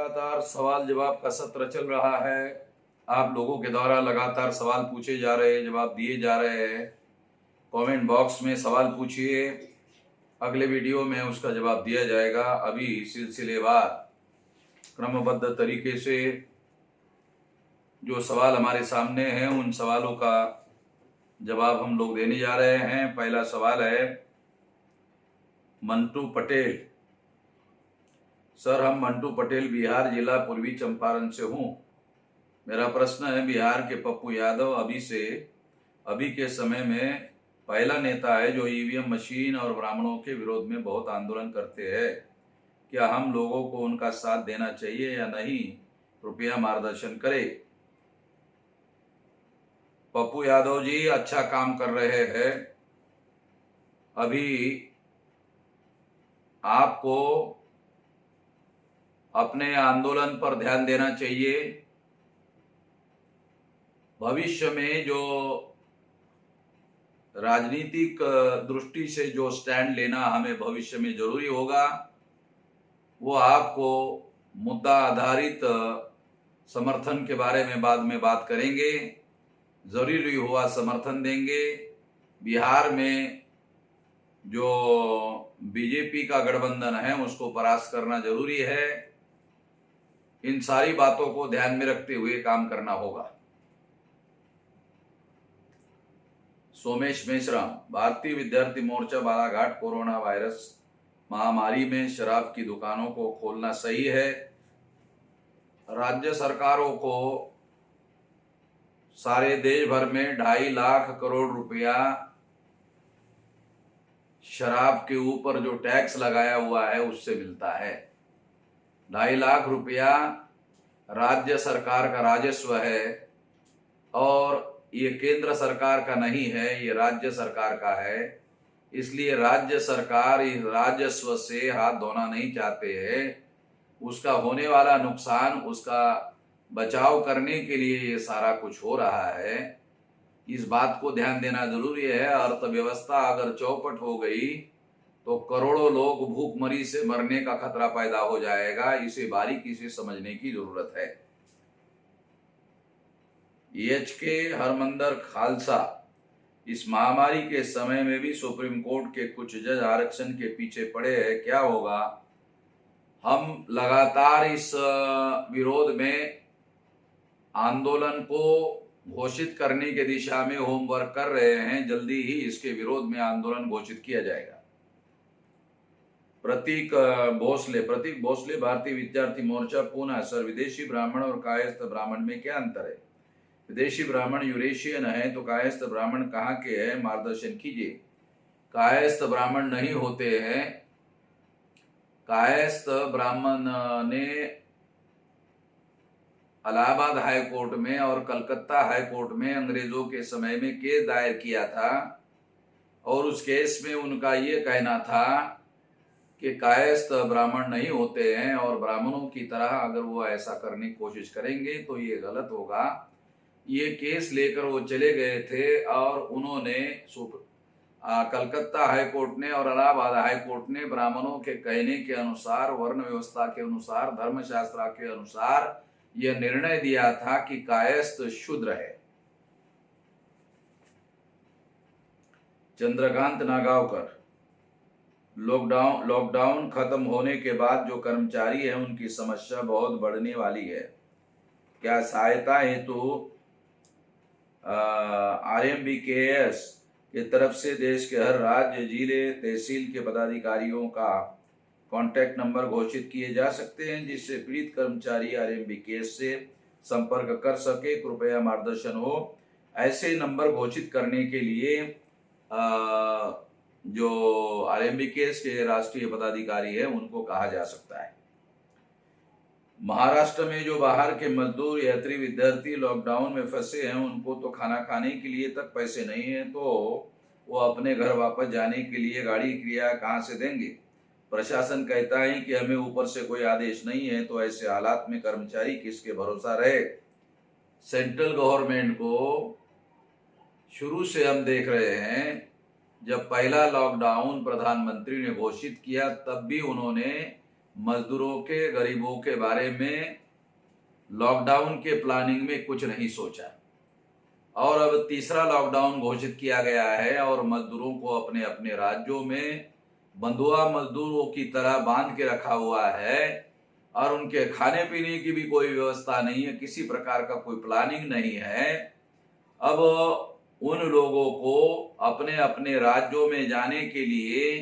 लगातार सवाल जवाब का सत्र चल रहा है। आप लोगों के द्वारा लगातार सवाल पूछे जा रहे हैं, जवाब दिए जा रहे हैं। कमेंट बॉक्स में सवाल पूछिए, अगले वीडियो में उसका जवाब दिया जाएगा। अभी सिलसिलेवार क्रमबद्ध तरीके से जो सवाल हमारे सामने हैं उन सवालों का जवाब हम लोग देने जा रहे हैं। पहला सवाल है मंटू पटेल। सर, हम मंटू पटेल, बिहार जिला पूर्वी चंपारण से हूँ। मेरा प्रश्न है, बिहार के पप्पू यादव अभी के समय में पहला नेता है जो ईवीएम मशीन और ब्राह्मणों के विरोध में बहुत आंदोलन करते हैं। क्या हम लोगों को उनका साथ देना चाहिए या नहीं? कृपया मार्गदर्शन करें। पप्पू यादव जी अच्छा काम कर रहे हैं। अभी आपको अपने आंदोलन पर ध्यान देना चाहिए। भविष्य में जो राजनीतिक दृष्टि से जो स्टैंड लेना हमें भविष्य में जरूरी होगा, वो आपको मुद्दा आधारित समर्थन के बारे में बाद में बात करेंगे। जरूरी हुआ समर्थन देंगे। बिहार में जो बीजेपी का गठबंधन है उसको परास्त करना जरूरी है। इन सारी बातों को ध्यान में रखते हुए काम करना होगा। सोमेश मेश्राम, भारतीय विद्यार्थी मोर्चा बालाघाट, कोरोना वायरस महामारी में शराब की दुकानों को खोलना सही है? राज्य सरकारों को सारे देश भर में 2.5 लाख करोड़ रुपया शराब के ऊपर जो टैक्स लगाया हुआ है उससे मिलता है। 2.5 लाख रुपया राज्य सरकार का राजस्व है और ये केंद्र सरकार का नहीं है, ये राज्य सरकार का है। इसलिए राज्य सरकार इस राजस्व से हाथ धोना नहीं चाहते हैं। उसका होने वाला नुकसान, उसका बचाव करने के लिए ये सारा कुछ हो रहा है। इस बात को ध्यान देना जरूरी है। अर्थव्यवस्था अगर चौपट हो गई तो करोड़ों लोग भूखमरी से मरने का खतरा पैदा हो जाएगा। इसे बारीकी से समझने की जरूरत है। के हरमंदर खालसा, इस महामारी के समय में भी सुप्रीम कोर्ट के कुछ जज आरक्षण के पीछे पड़े हैं, क्या होगा? हम लगातार इस विरोध में आंदोलन को घोषित करने की दिशा में होमवर्क कर रहे हैं। जल्दी ही इसके विरोध में आंदोलन घोषित किया जाएगा। प्रतीक भोसले, भारतीय विद्यार्थी मोर्चा, पूना। सर, विदेशी ब्राह्मण और कायस्थ ब्राह्मण में क्या अंतर है? विदेशी ब्राह्मण यूरेशियन है तो कायस्थ ब्राह्मण कहाँ के हैं? मार्गदर्शन कीजिए। कायस्थ ब्राह्मण नहीं होते हैं। कायस्थ ब्राह्मण ने इलाहाबाद हाई कोर्ट में और कलकत्ता हाई कोर्ट में अंग्रेजों के समय में केस दायर किया था और उस केस में उनका ये कहना था कि कायस्थ ब्राह्मण नहीं होते हैं और ब्राह्मणों की तरह अगर वो ऐसा करने की कोशिश करेंगे तो ये गलत होगा। ये केस लेकर वो चले गए थे और उन्होंने कलकत्ता हाई कोर्ट ने और इलाहाबाद हाई कोर्ट ने ब्राह्मणों के कहने के अनुसार, वर्ण व्यवस्था के अनुसार, धर्मशास्त्र के अनुसार यह निर्णय दिया था कि कायस्थ शूद्र है। चंद्रकांत नागावकर, लॉकडाउन खत्म होने के बाद जो कर्मचारी है उनकी समस्या बहुत बढ़ने वाली है। क्या सहायता हेतु RMBKS की तरफ से देश के हर राज्य, जिले, तहसील के पदाधिकारियों का कॉन्टैक्ट नंबर घोषित किए जा सकते हैं जिससे पीड़ित कर्मचारी RMBKS से संपर्क कर सके? कृपया मार्गदर्शन हो। ऐसे नंबर घोषित करने के लिए जो RMBKS के राष्ट्रीय पदाधिकारी है उनको कहा जा सकता है। महाराष्ट्र में जो बाहर के मजदूर, यात्री, विद्यार्थी लॉकडाउन में फंसे हैं उनको तो खाना खाने के लिए तक पैसे नहीं है, तो वो अपने घर वापस जाने के लिए गाड़ी किराया कहाँ से देंगे? प्रशासन कहता है कि हमें ऊपर से कोई आदेश नहीं है, तो ऐसे हालात में कर्मचारी किसके भरोसा रहे? सेंट्रल गवर्नमेंट को शुरू से हम देख रहे हैं, जब पहला लॉकडाउन प्रधानमंत्री ने घोषित किया तब भी उन्होंने मजदूरों के, गरीबों के बारे में लॉकडाउन के प्लानिंग में कुछ नहीं सोचा। और अब तीसरा लॉकडाउन घोषित किया गया है और मजदूरों को अपने अपने राज्यों में बंधुआ मजदूरों की तरह बांध के रखा हुआ है और उनके खाने पीने की भी कोई व्यवस्था नहीं है, किसी प्रकार का कोई प्लानिंग नहीं है। अब उन लोगों को अपने अपने राज्यों में जाने के लिए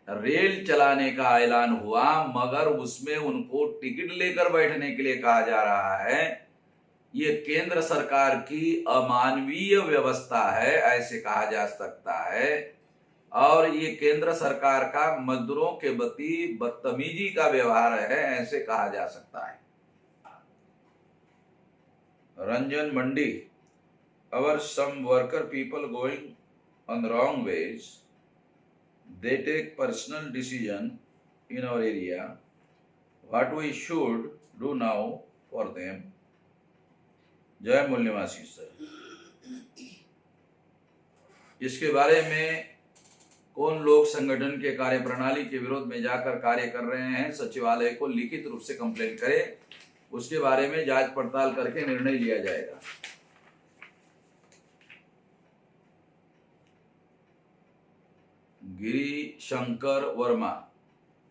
रेल चलाने का ऐलान हुआ, मगर उसमें उनको टिकट लेकर बैठने के लिए कहा जा रहा है। ये केंद्र सरकार की अमानवीय व्यवस्था है, ऐसे कहा जा सकता है। और ये केंद्र सरकार का मजदूरों के प्रति बदतमीजी का व्यवहार है, ऐसे कहा जा सकता है। रंजन मंडी, our some worker people going on the wrong ways, they take personal decision in our area, what we should do now for them. जय मूल्यवासी सर, इसके बारे में कौन लोग संगठन के कार्य प्रणाली के विरोध में जाकर कार्य कर रहे हैं, सचिवालय को लिखित रूप से कंप्लेंट करें, उसके बारे में जांच पड़ताल करके निर्णय लिया जाएगा। Giri Shankar Verma,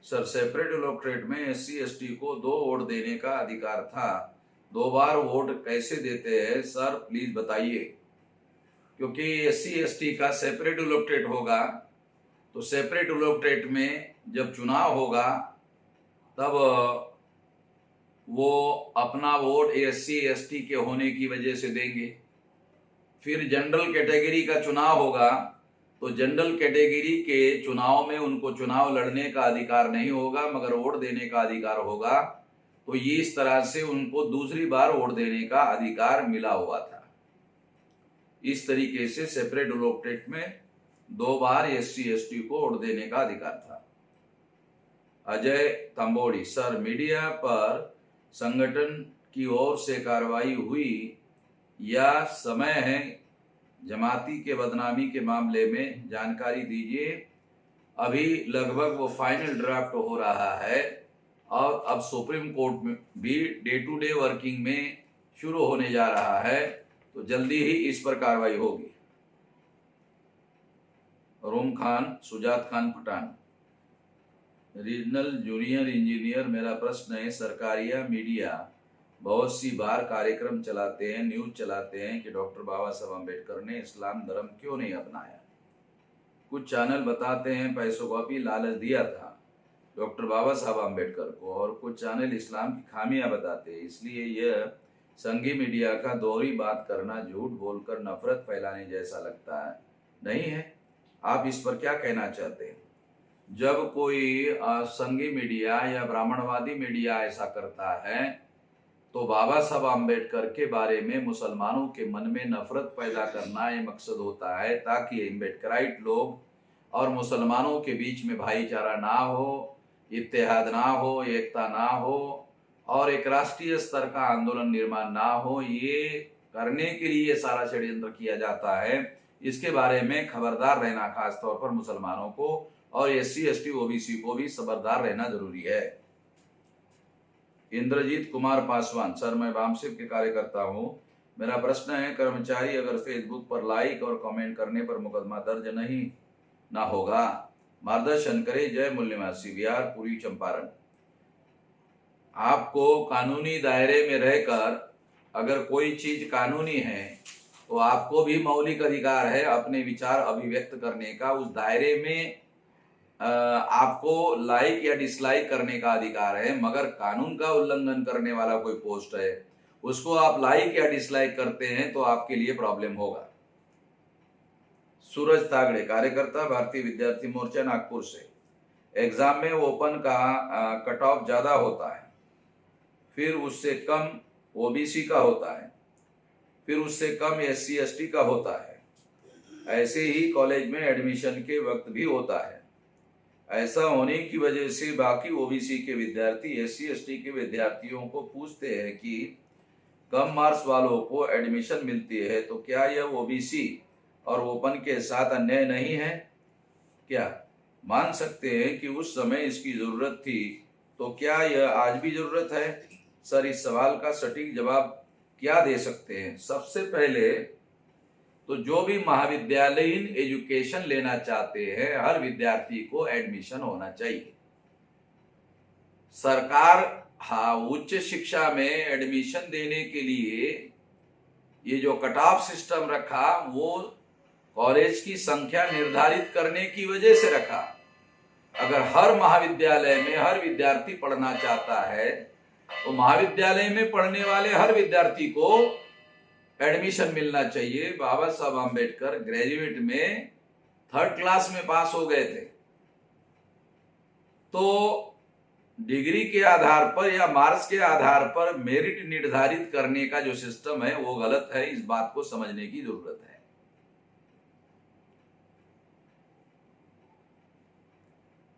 sir separate electorate में SC ST को 2 वोट देने का अधिकार था, 2 बार वोट कैसे देते हैं सर, प्लीज बताइए। क्योंकि SC ST का सेपरेट इलेक्टोरेट होगा तो सेपरेट इलेक्टोरेट में जब चुनाव होगा तब वो अपना वोट SC ST के होने की वजह से देंगे। फिर जनरल कैटेगरी का चुनाव होगा तो जनरल कैटेगरी के चुनाव में उनको चुनाव लड़ने का अधिकार नहीं होगा, मगर वोट देने का अधिकार होगा। तो ये इस तरह से उनको दूसरी बार वोट देने का अधिकार मिला हुआ था। इस तरीके से सेपरेट इलेक्टोरेट में 2 बार SC ST को वोट देने का अधिकार था। अजय तंबोड़ी, सर मीडिया पर संगठन की ओर से कार्रवाई हुई या समय है, जमाती के बदनामी के मामले में जानकारी दीजिए। अभी लगभग वो फाइनल ड्राफ्ट हो रहा है और अब सुप्रीम कोर्ट में भी डे टू डे वर्किंग में शुरू होने जा रहा है, तो जल्दी ही इस पर कार्रवाई होगी। Rom Khan, Sujat Khan Pathan, regional junior engineer, मेरा प्रश्न है, सरकारी या मीडिया बहुत सी बार कार्यक्रम चलाते हैं, न्यूज चलाते हैं कि डॉक्टर बाबा साहब अम्बेडकर ने इस्लाम धर्म क्यों नहीं अपनाया। कुछ चैनल बताते हैं पैसों का भी लालच दिया था डॉक्टर बाबा साहब अम्बेडकर को, और कुछ चैनल इस्लाम की खामियां बताते हैं। इसलिए यह संघी मीडिया का दोहरी बात करना, झूठ बोलकर नफरत फैलाने जैसा लगता है, नहीं है? आप इस पर क्या कहना चाहते हैं? जब कोई संघी मीडिया या ब्राह्मणवादी मीडिया ऐसा करता है तो बाबा साहब अम्बेडकर के बारे में मुसलमानों के मन में नफरत पैदा करना ये मकसद होता है, ताकि अम्बेडकराइट लोग और मुसलमानों के बीच में भाईचारा ना हो, इत्तेहाद ना हो, एकता ना हो और एक राष्ट्रीय स्तर का आंदोलन निर्माण ना हो। ये करने के लिए सारा षड्यंत्र किया जाता है। इसके बारे में खबरदार रहना, खासतौर पर मुसलमानों को और SC ST OBC को भी खबरदार रहना जरूरी है। इंद्रजीत कुमार पासवान, सर मैं वामसिफ के कार्यकर्ता हूँ, मेरा प्रश्न है, कर्मचारी अगर फेसबुक पर लाइक और कमेंट करने पर मुकदमा दर्ज नहीं ना होगा, मार्गदर्शन करे। जय मूल्यवासी, बिहार पूर्वी चंपारण। आपको कानूनी दायरे में रहकर अगर कोई चीज कानूनी है तो आपको भी मौलिक अधिकार है अपने विचार अभिव्यक्त करने का। उस दायरे में आपको लाइक या डिसलाइक करने का अधिकार है, मगर कानून का उल्लंघन करने वाला कोई पोस्ट है उसको आप लाइक या डिसलाइक करते हैं तो आपके लिए प्रॉब्लम होगा। सूरज तागड़े, कार्यकर्ता, भारतीय विद्यार्थी मोर्चा, नागपुर से। एग्जाम में ओपन का कट ऑफ ज्यादा होता है, फिर उससे कम OBC का होता है, फिर उससे कम SC ST का होता है। ऐसे ही कॉलेज में एडमिशन के वक्त भी होता है। ऐसा होने की वजह से बाकी OBC के विद्यार्थी SC ST के विद्यार्थियों को पूछते हैं कि कम मार्क्स वालों को एडमिशन मिलती है, तो क्या यह OBC और ओपन के साथ अन्याय नहीं है? क्या मान सकते हैं कि उस समय इसकी जरूरत थी तो क्या यह आज भी जरूरत है? सर, इस सवाल का सटीक जवाब क्या दे सकते हैं? सबसे पहले तो जो भी महाविद्यालयीन एजुकेशन लेना चाहते हैं, हर विद्यार्थी को एडमिशन होना चाहिए। सरकार उच्च शिक्षा में एडमिशन देने के लिए ये जो कट ऑफ सिस्टम रखा, वो कॉलेज की संख्या निर्धारित करने की वजह से रखा। अगर हर महाविद्यालय में हर विद्यार्थी पढ़ना चाहता है तो महाविद्यालय में पढ़ने वाले हर विद्यार्थी को एडमिशन मिलना चाहिए। बाबा साहब आम्बेडकर ग्रेजुएट में 3rd क्लास में पास हो गए थे, तो डिग्री के आधार पर या मार्क्स के आधार पर मेरिट निर्धारित करने का जो सिस्टम है वो गलत है। इस बात को समझने की जरूरत है।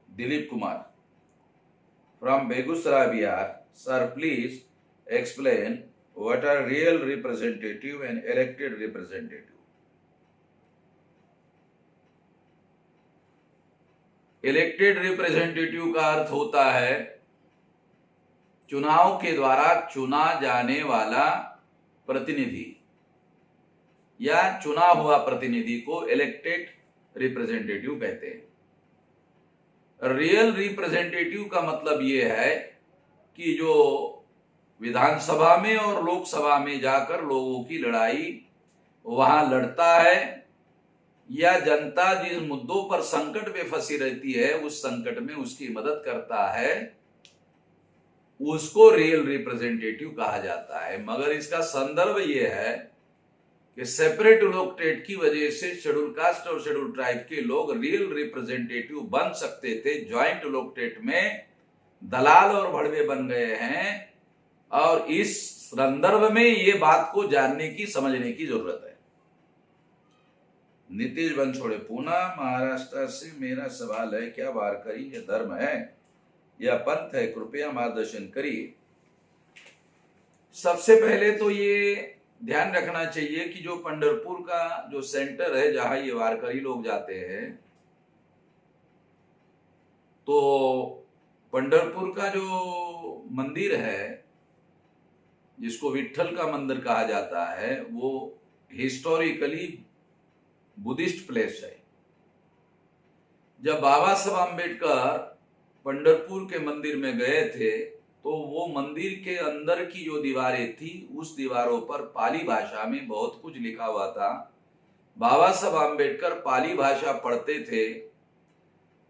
Dilip Kumar from Begusarai, Bihar. Sir, please explain what are real representative and elected representative. Elected representative का अर्थ होता है चुनाव के द्वारा चुना जाने वाला प्रतिनिधि या चुना हुआ प्रतिनिधि को इलेक्टेड रिप्रेजेंटेटिव कहते हैं। रियल रिप्रेजेंटेटिव का मतलब यह है कि जो विधानसभा में और लोकसभा में जाकर लोगों की लड़ाई वहां लड़ता है, या जनता जिस मुद्दों पर संकट में फंसी रहती है उस संकट में उसकी मदद करता है, उसको रियल रिप्रेजेंटेटिव कहा जाता है। मगर इसका संदर्भ यह है कि सेपरेट इलेक्टेड की वजह से शेड्यूल कास्ट और शेड्यूल ट्राइब के लोग रियल रिप्रेजेंटेटिव बन सकते थे। ज्वाइंट इलेक्टेड में दलाल और भड़वे बन गए हैं, और इस संदर्भ में ये बात को जानने की समझने की जरूरत है। नीतीश बनछोड़े, पूना महाराष्ट्र से मेरा सवाल है, क्या वारकरी ये धर्म है या पंथ है? कृपया मार्गदर्शन करिए। सबसे पहले तो ये ध्यान रखना चाहिए कि जो पंढरपुर का जो सेंटर है जहां ये वारकरी लोग जाते हैं, तो पंढरपुर का जो मंदिर है जिसको विट्ठल का मंदिर कहा जाता है, वो हिस्टोरिकली बुद्धिस्ट प्लेस है। जब बाबा साहब आम्बेडकर पंढरपुर के मंदिर में गए थे तो वो मंदिर के अंदर की जो दीवारें थी उस दीवारों पर पाली भाषा में बहुत कुछ लिखा हुआ था। बाबा साहब आम्बेडकर पाली भाषा पढ़ते थे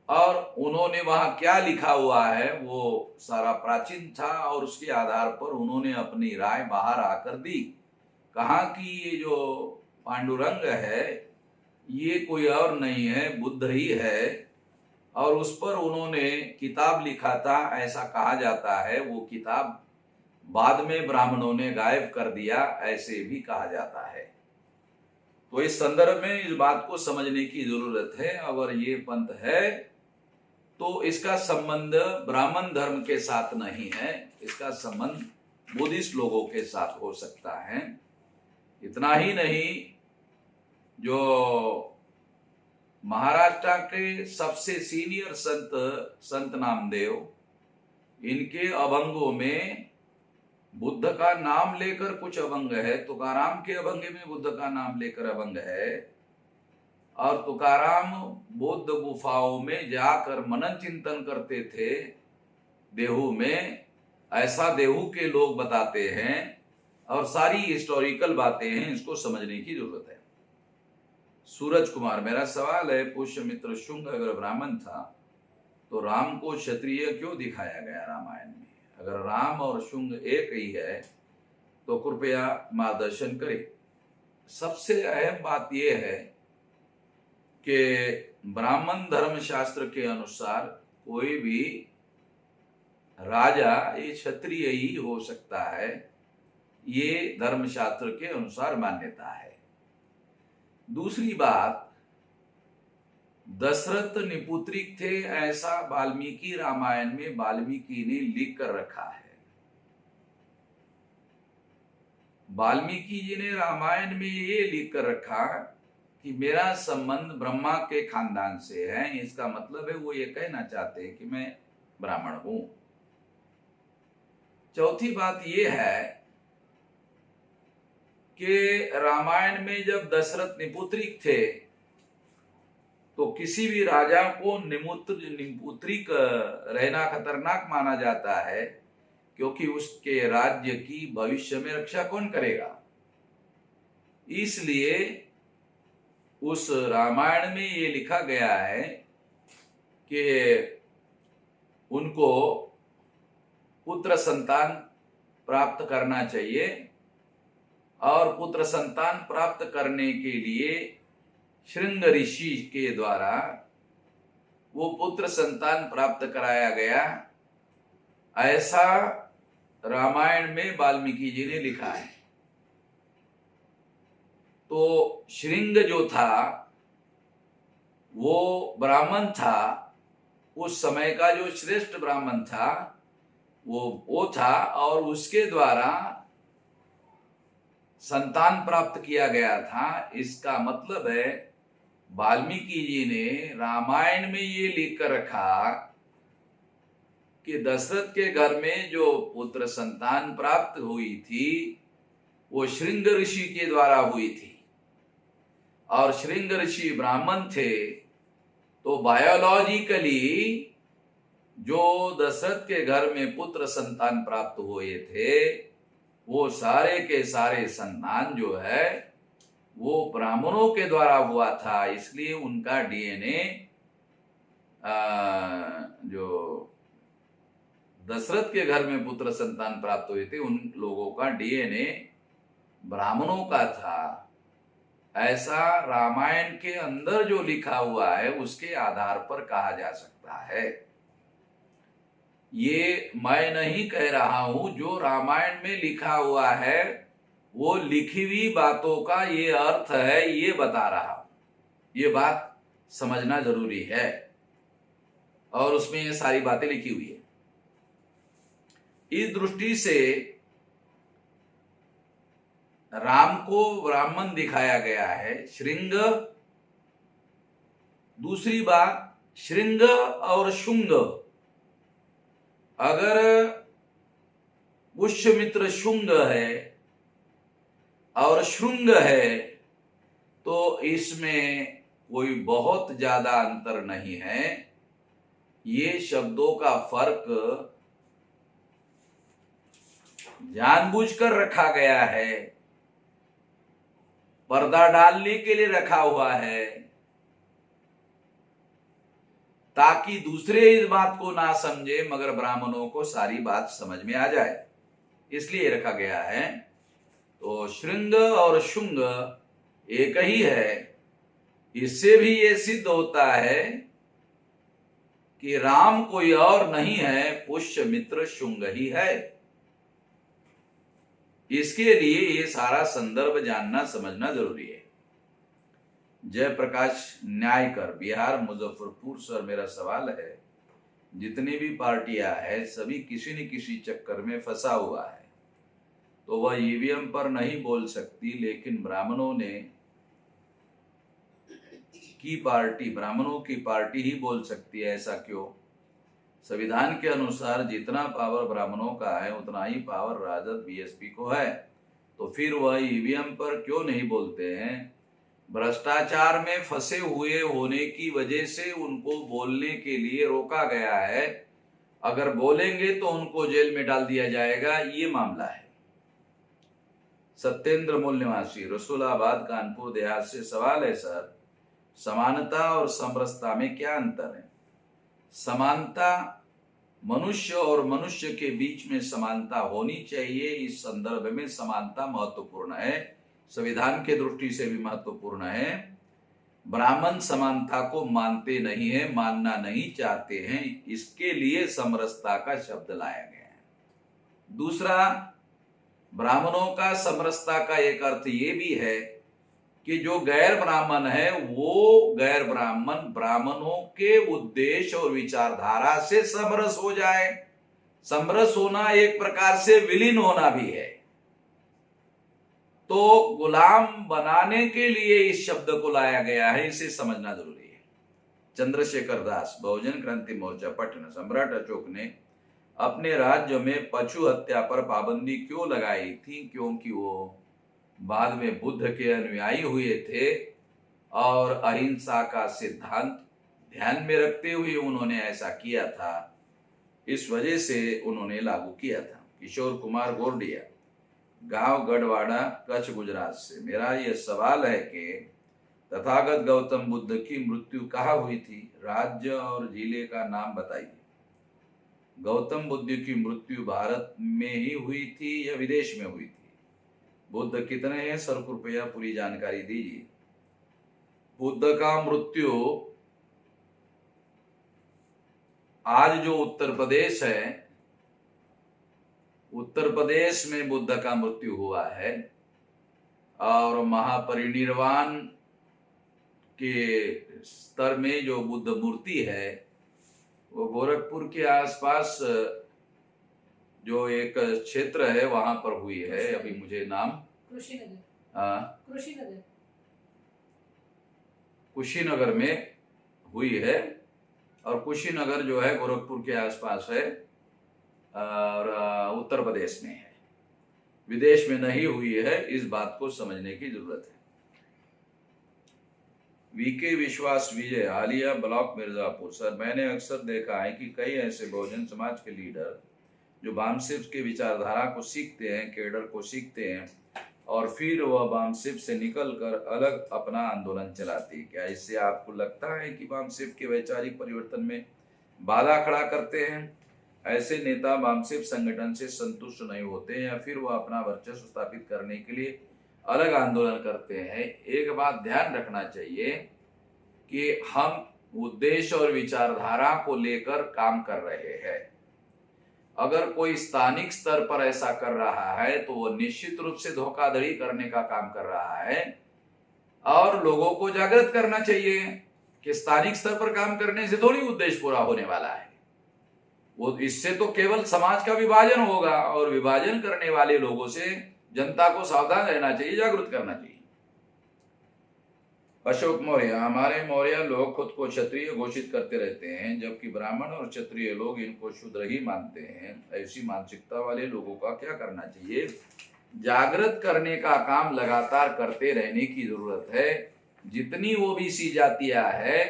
और उन्होंने वहां क्या लिखा हुआ है वो सारा प्राचीन था, और उसके आधार पर उन्होंने अपनी राय बाहर आकर दी। कहा कि ये जो पांडुरंग है ये कोई और नहीं है, बुद्ध ही है, और उस पर उन्होंने किताब लिखा था, ऐसा कहा जाता है। वो किताब बाद में ब्राह्मणों ने गायब कर दिया, ऐसे भी कहा जाता है। तो इस संदर्भ में इस बात को समझने की जरूरत है। अगर ये पंथ है तो इसका संबंध ब्राह्मण धर्म के साथ नहीं है, इसका संबंध बुद्धिस्ट लोगों के साथ हो सकता है। इतना ही नहीं, जो महाराष्ट्र के सबसे सीनियर संत नामदेव, इनके अभंगों में बुद्ध का नाम लेकर कुछ अभंग है। तुकाराम के अभंग में बुद्ध का नाम लेकर अभंग है, और तुकाराम बौद्ध गुफाओं में जाकर मनन चिंतन करते थे देहू में, ऐसा देहू के लोग बताते हैं, और सारी हिस्टोरिकल बातें हैं, इसको समझने की जरूरत है। सूरज कुमार, मेरा सवाल है, पुष्यमित्र शुंग अगर ब्राह्मण था तो राम को क्षत्रिय क्यों दिखाया गया रामायण में? अगर राम और शुंग एक ही है तो कृपया मार्गदर्शन करें। सबसे अहम बात यह है कि ब्राह्मण धर्म शास्त्र के अनुसार कोई भी राजा ये क्षत्रिय ही हो सकता है, ये धर्मशास्त्र के अनुसार मान्यता है। दूसरी बात, दशरथ निपुत्रिक थे ऐसा वाल्मीकि रामायण में वाल्मीकि ने लिख कर रखा है। वाल्मीकि जी ने रामायण में ये लिख कर रखा कि मेरा संबंध ब्रह्मा के खानदान से है। इसका मतलब है वो ये कहना चाहते हैं कि मैं ब्राह्मण हूं। चौथी बात यह है कि रामायण में जब दशरथ निपुत्रिक थे तो किसी भी राजा को निपुत्रिक रहना खतरनाक माना जाता है, क्योंकि उसके राज्य की भविष्य में रक्षा कौन करेगा। इसलिए उस रामायण में ये लिखा गया है कि उनको पुत्र संतान प्राप्त करना चाहिए, और पुत्र संतान प्राप्त करने के लिए श्रृंग ऋषि के द्वारा वो पुत्र संतान प्राप्त कराया गया, ऐसा रामायण में वाल्मीकि जी ने लिखा है। तो श्रृंग जो था वो ब्राह्मण था, उस समय का जो श्रेष्ठ ब्राह्मण था वो था, और उसके द्वारा संतान प्राप्त किया गया था। इसका मतलब है वाल्मीकि जी ने रामायण में ये लिख कर रखा कि दशरथ के घर में जो पुत्र संतान प्राप्त हुई थी वो श्रृंग ऋषि के द्वारा हुई थी, और श्रृंग ऋषि ब्राह्मण थे। तो बायोलॉजिकली जो दशरथ के घर में पुत्र संतान प्राप्त हुए थे वो सारे के सारे संतान जो है वो ब्राह्मणों के द्वारा हुआ था। इसलिए उनका डीएनए जो दशरथ के घर में पुत्र संतान प्राप्त हुए थे उन लोगों का डीएनए ब्राह्मणों का था। ऐसा रामायण के अंदर जो लिखा हुआ है उसके आधार पर कहा जा सकता है। ये मैं नहीं कह रहा हूं, जो रामायण में लिखा हुआ है वो लिखी हुई बातों का ये अर्थ है, ये बता रहा हूं। ये बात समझना जरूरी है, और उसमें ये सारी बातें लिखी हुई है। इस दृष्टि से राम को ब्राह्मण दिखाया गया है, श्रृंग। दूसरी बात, श्रृंग और शुंग, अगर पुष्यमित्र शुंग है और श्रृंग है तो इसमें कोई बहुत ज्यादा अंतर नहीं है। ये शब्दों का फर्क जानबूझकर रखा गया है, पर्दा डालने के लिए रखा हुआ है, ताकि दूसरे इस बात को ना समझे मगर ब्राह्मणों को सारी बात समझ में आ जाए, इसलिए रखा गया है। तो श्रृंग और शुंग एक ही है। इससे भी ये सिद्ध होता है कि राम कोई और नहीं है, पुष्यमित्र शुंग ही है। इसके लिए ये सारा संदर्भ जानना समझना जरूरी है। जयप्रकाश न्यायकर, बिहार मुजफ्फरपुर। सर मेरा सवाल है, जितनी भी पार्टियां है सभी किसी न किसी चक्कर में फंसा हुआ है, तो वह ईवीएम पर नहीं बोल सकती, लेकिन ब्राह्मणों की पार्टी ही बोल सकती है। ऐसा क्यों? संविधान के अनुसार जितना पावर ब्राह्मणों का है उतना ही पावर राजद बीएसपी को है, तो फिर वह ईवीएम पर क्यों नहीं बोलते हैं? भ्रष्टाचार में फंसे हुए होने की वजह से उनको बोलने के लिए रोका गया है। अगर बोलेंगे तो उनको जेल में डाल दिया जाएगा, ये मामला है। सत्येंद्र मूल निवासी, रसूलाबाद, कानपुर देहात से सवाल है सर, समानता और समरसता में क्या अंतर है? समानता, मनुष्य और मनुष्य के बीच में समानता होनी चाहिए। इस संदर्भ में समानता महत्वपूर्ण है, संविधान के दृष्टि से भी महत्वपूर्ण है। ब्राह्मण समानता को मानते नहीं है, मानना नहीं चाहते हैं, इसके लिए समरसता का शब्द लाया गया है। दूसरा, ब्राह्मणों का समरसता का एक अर्थ ये भी है कि जो गैर ब्राह्मण है वो गैर ब्राह्मण ब्राह्मणों के उद्देश्य और विचारधारा से समरस हो जाए। समरस होना एक प्रकार से विलीन होना भी है। तो गुलाम बनाने के लिए इस शब्द को लाया गया है, इसे समझना जरूरी है। चंद्रशेखर दास, बहुजन क्रांति मोर्चा, पटना। सम्राट अशोक ने अपने राज्य में पशु हत्या पर पाबंदी क्यों लगाई थी? क्योंकि वो बाद में बुद्ध के अनुयायी हुए थे और अहिंसा का सिद्धांत ध्यान में रखते हुए उन्होंने ऐसा किया था। इस वजह से उन्होंने लागू किया था। किशोर कुमार गोरडिया, गांव गढ़वाड़ा, कच्छ, गुजरात से। मेरा यह सवाल है कि तथागत गौतम बुद्ध की मृत्यु कहाँ हुई थी? राज्य और जिले का नाम बताइए। गौतम बुद्ध की मृत्यु भारत में ही हुई थी या विदेश में हुई थी? बुद्ध कितने हैं सर? कृपया पूरी जानकारी दीजिए। बुद्ध का मृत्यु आज जो उत्तर प्रदेश है, उत्तर प्रदेश में बुद्ध का मृत्यु हुआ है और महापरिनिर्वाण के स्तर में जो बुद्ध मूर्ति है वो गोरखपुर के आसपास जो एक क्षेत्र है वहां पर हुई है। अभी मुझे नाम कुशीनगर में हुई है और कुशीनगर जो है गोरखपुर के आसपास है और उत्तर प्रदेश में है, विदेश में नहीं हुई है। इस बात को समझने की जरूरत है। वीके विश्वास विजय, आलिया ब्लॉक, मिर्जापुर। सर, मैंने अक्सर देखा है कि कई ऐसे बहुजन समाज के लीडर जो वामसिफ के विचारधारा को सीखते हैं, केडर को सीखते हैं और फिर वह वामसिफ से निकलकर अलग अपना आंदोलन चलाते हैं। क्या इससे आपको लगता है कि वामसिफ के वैचारिक परिवर्तन में बाधा खड़ा करते हैं? ऐसे नेता वामसिफ संगठन से संतुष्ट नहीं होते या फिर वह अपना वर्चस्व स्थापित करने के लिए अलग आंदोलन करते हैं। एक बात ध्यान रखना चाहिए कि हम उद्देश्य और विचारधारा को लेकर काम कर रहे हैं। अगर कोई स्थानिक स्तर पर ऐसा कर रहा है तो वो निश्चित रूप से धोखाधड़ी करने का काम कर रहा है और लोगों को जागृत करना चाहिए कि स्थानिक स्तर पर काम करने से थोड़ी उद्देश्य पूरा होने वाला है। वो इससे तो केवल समाज का विभाजन होगा और विभाजन करने वाले लोगों से जनता को सावधान रहना चाहिए, जागरूक करना चाहिए। अशोक मौर्य, हमारे मौर्य लोग खुद को क्षत्रिय घोषित करते रहते हैं जबकि ब्राह्मण और क्षत्रिय लोग इनको शूद्र ही मानते हैं। ऐसी मानसिकता वाले लोगों का क्या करना चाहिए? जागृत करने का काम लगातार करते रहने की जरूरत है। जितनी ओबीसी जातियां है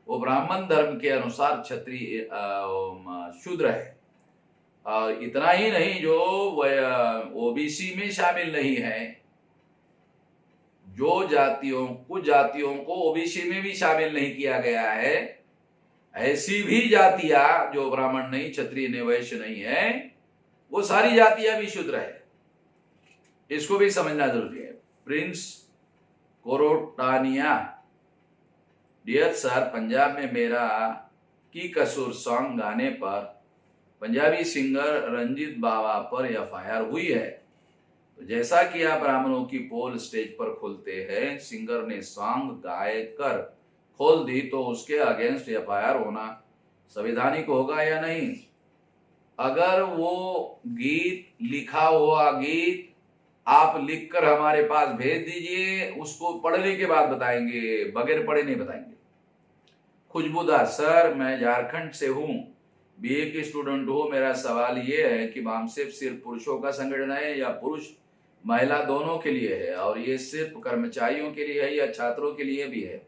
वो ब्राह्मण धर्म के अनुसार क्षत्रिय शूद्र है। इतना ही नहीं, जो ओबीसी में शामिल नहीं है, जो कुछ जातियों को ओबीसी में भी शामिल नहीं किया गया है, ऐसी भी जातियां जो ब्राह्मण नहीं, क्षत्रिय नहीं, वैश्य नहीं है, वो सारी जातियां भी शूद्र है। इसको भी समझना जरूरी है। प्रिंस कोरोटानिया, डियर सर, पंजाब में मेरा की कसूर सॉन्ग गाने पर पंजाबी सिंगर रंजीत बावा पर एफआईआर हुई है। तो जैसा कि आप ब्राह्मणों की पोल स्टेज पर खोलते हैं, सिंगर ने सॉन्ग गाय कर खोल दी तो उसके अगेंस्ट एफआईआर होना संवैधानिक होगा या नहीं? अगर वो गीत, लिखा हुआ गीत आप लिखकर हमारे पास भेज दीजिए, उसको पढ़ने के बाद बताएंगे, बगैर पढ़े नहीं बताएंगे। खुशबूदास, सर मैं झारखंड से हूँ, बीए की स्टूडेंट हूँ। मेरा सवाल ये है कि वामसिफ सिर्फ पुरुषों का संगठन है या पुरुष महिला दोनों के लिए है? और ये सिर्फ कर्मचारियों के लिए है या छात्रों के लिए भी है?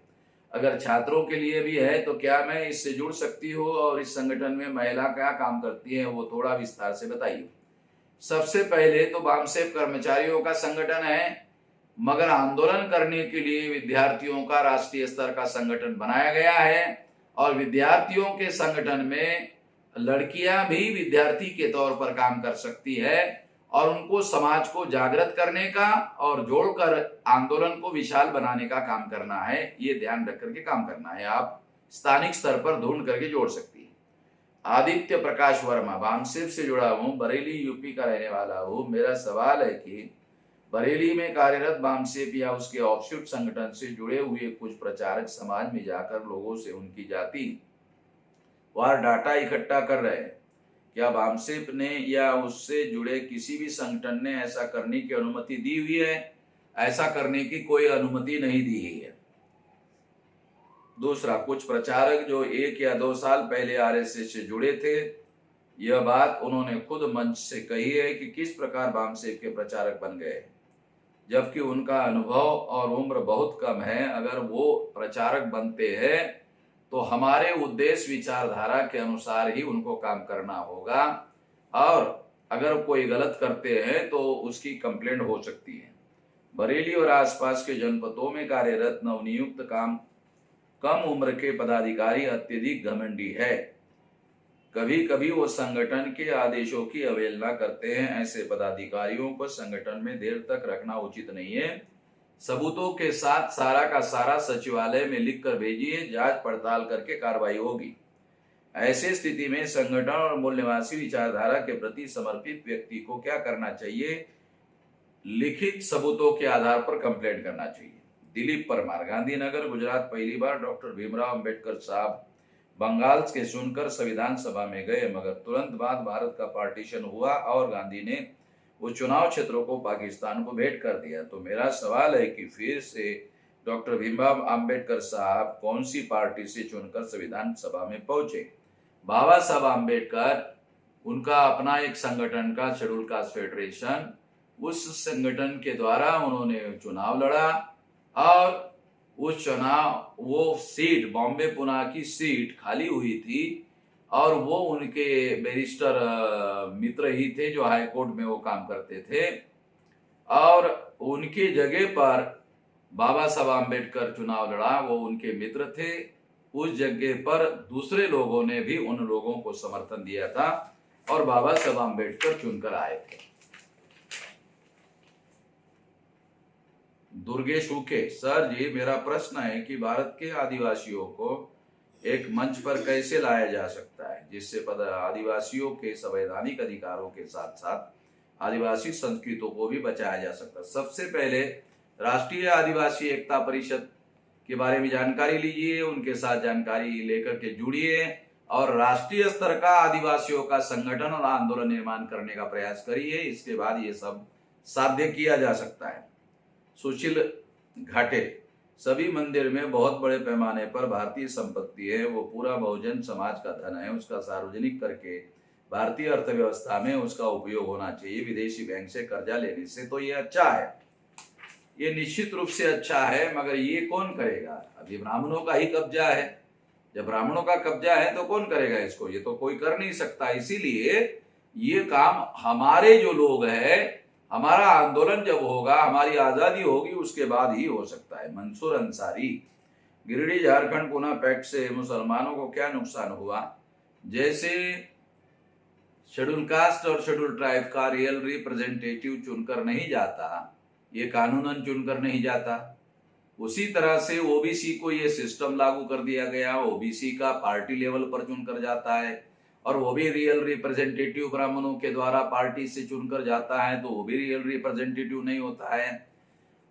अगर छात्रों के लिए भी है तो क्या मैं इससे जुड़ सकती हूँ? और इस संगठन में महिला क्या काम करती है वो थोड़ा विस्तार से बताइए। सबसे पहले तो वामसिफ कर्मचारियों का संगठन है, मगर आंदोलन करने के लिए विद्यार्थियों का राष्ट्रीय स्तर का संगठन बनाया गया है और विद्यार्थियों के संगठन में लड़कियां भी विद्यार्थी के तौर पर काम कर सकती है और उनको समाज को जागृत करने का और जोड़कर आंदोलन को विशाल बनाने का काम करना है। ये ध्यान रख करके काम करना है। आप स्थानिक स्तर पर ढूंढ करके जोड़ सकती है। आदित्य प्रकाश वर्मा, वामसिफ से जुड़ा हूँ, बरेली यूपी का रहने वाला हूँ। मेरा सवाल है कि बरेली में कार्यरत वामसिफ या उसके ऑफशूट संगठन से जुड़े हुए कुछ प्रचारक समाज में जाकर लोगों से उनकी जाति वार डाटा इकट्ठा कर रहे हैं। क्या वामसिफ ने या उससे जुड़े किसी भी संगठन ने ऐसा करने की अनुमति दी हुई है? ऐसा करने की कोई अनुमति नहीं दी गई है। दूसरा, कुछ प्रचारक जो 1 या 2 साल पहले आरएसएस से जुड़े थे यह बात उन्होंने खुद मंच से कही है कि किस प्रकार वामसेव के प्रचारक बन गए, जबकि उनका अनुभव और उम्र बहुत कम है। अगर वो प्रचारक बनते हैं तो हमारे उद्देश्य विचारधारा के अनुसार ही उनको काम करना होगा, और अगर कोई गलत करते हैं तो उसकी कंप्लेंट हो सकती है। बरेली और आसपास के जनपदों में कार्यरत नवनियुक्त कम उम्र के पदाधिकारी अत्यधिक घमंडी है। कभी कभी वो संगठन के आदेशों की अवहेलना करते हैं। ऐसे पदाधिकारियों को संगठन में देर तक रखना उचित नहीं है। सबूतों के साथ सारा का सारा सचिवालय में लिख कर भेजिए, जांच पड़ताल करके कार्रवाई होगी। ऐसे स्थिति में संगठन और मूल निवासी विचारधारा के प्रति समर्पित व्यक्ति को क्या करना चाहिए? लिखित सबूतों के आधार पर कंप्लेंट करना चाहिए। दिलीप परमार, गांधीनगर, गुजरात। पहली बार डॉक्टर भीमराव अंबेडकर साहब बंगाल के सुनकर संविधान सभा में गए, मगर तुरंत बाद भारत का पार्टीशन हुआ और गांधी ने उस चुनाव क्षेत्रों को पाकिस्तान को भेंट कर दिया। तो मेरा सवाल है कि फिर से डॉक्टर भीमराव अंबेडकर साहब कौन सी पार्टी से चुनकर संविधान सभा में पहुंचे? बाबा साहब अंबेडकर, उनका अपना एक संगठन का शेड्यूल कास्ट फेडरेशन, उस संगठन के द्वारा उन्होंने चुनाव लड़ा और उस चुनाव वो सीट बॉम्बे पुणे की सीट खाली हुई थी और वो उनके बैरिस्टर मित्र ही थे जो हाई कोर्ट में वो काम करते थे, और उनकी जगह पर बाबा साहब आम्बेडकर चुनाव लड़ा, वो उनके मित्र थे। उस जगह पर दूसरे लोगों ने भी उन लोगों को समर्थन दिया था और बाबा साहब आम्बेडकर चुनकर आए थे। दुर्गेश उके, सर जी मेरा प्रश्न है कि भारत के आदिवासियों को एक मंच पर कैसे लाया जा सकता है जिससे आदिवासियों के संवैधानिक अधिकारों के साथ साथ आदिवासी संस्कृतियों को भी बचाया जा सकता है। सबसे पहले राष्ट्रीय आदिवासी एकता परिषद के बारे में जानकारी लीजिए, उनके साथ जानकारी लेकर के जुड़िए और राष्ट्रीय स्तर का आदिवासियों का संगठन और आंदोलन निर्माण करने का प्रयास करिए। इसके बाद ये सब साध्य किया जा सकता है। सुशील घाटे, सभी मंदिर में बहुत बड़े पैमाने पर भारतीय संपत्ति है, वो पूरा बहुजन समाज का धन है, उसका सार्वजनिक करके भारतीय अर्थव्यवस्था में उसका उपयोग होना चाहिए। विदेशी बैंक से कर्जा लेने से तो ये अच्छा है, ये निश्चित रूप से अच्छा है, मगर ये कौन करेगा? अभी ब्राह्मणों का ही कब्जा है। जब ब्राह्मणों का कब्जा है तो कौन करेगा इसको? ये तो कोई कर नहीं सकता। इसीलिए ये काम हमारे जो लोग हैं, हमारा आंदोलन जब होगा, हमारी आजादी होगी, उसके बाद ही हो सकता है। मंसूर अंसारी, गिरिडीह झारखंड पुनः पैक्ट से मुसलमानों को क्या नुकसान हुआ? जैसे शेड्यूल कास्ट और शेड्यूल ट्राइब का रियल रिप्रेजेंटेटिव चुनकर नहीं जाता, ये कानूनन चुनकर नहीं जाता, उसी तरह से ओबीसी को ये सिस्टम लागू कर दिया गया। ओबीसी का पार्टी लेवल पर चुनकर जाता है और वो भी रियल रिप्रेजेंटेटिव ब्राह्मणों के द्वारा पार्टी से चुनकर जाता है, तो वो भी रियल रिप्रेजेंटेटिव नहीं होता है।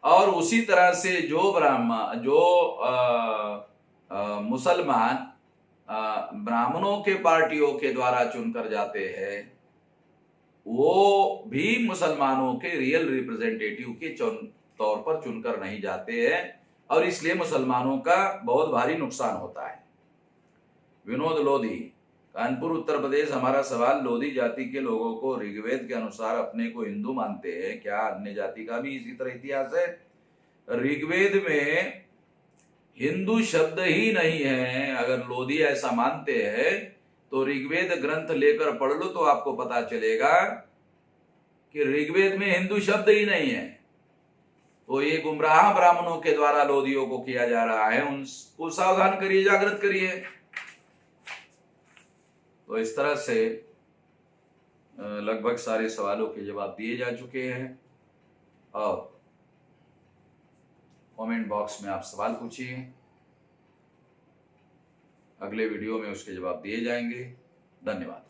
और उसी तरह से जो मुसलमान ब्राह्मणों के पार्टियों के द्वारा चुनकर जाते हैं, वो भी मुसलमानों के रियल रिप्रेजेंटेटिव के तौर पर चुनकर नहीं जाते हैं और इसलिए मुसलमानों का बहुत भारी नुकसान होता है। विनोद लोधी, कानपुर उत्तर प्रदेश, हमारा सवाल, लोधी जाति के लोगों को ऋग्वेद के अनुसार अपने को हिंदू मानते हैं, क्या अन्य जाति का भी इसी तरह इतिहास है? ऋग्वेद में हिंदू शब्द ही नहीं है। अगर लोधी ऐसा मानते हैं तो ऋग्वेद ग्रंथ लेकर पढ़ लो तो आपको पता चलेगा कि ऋग्वेद में हिंदू शब्द ही नहीं है। तो ये गुमराह ब्राह्मणों के द्वारा लोधियों को किया जा रहा है, उनको सावधान करिए, जागृत करिए। तो इस तरह से लगभग सारे सवालों के जवाब दिए जा चुके हैं और कमेंट बॉक्स में आप सवाल पूछिए, अगले वीडियो में उसके जवाब दिए जाएंगे। धन्यवाद।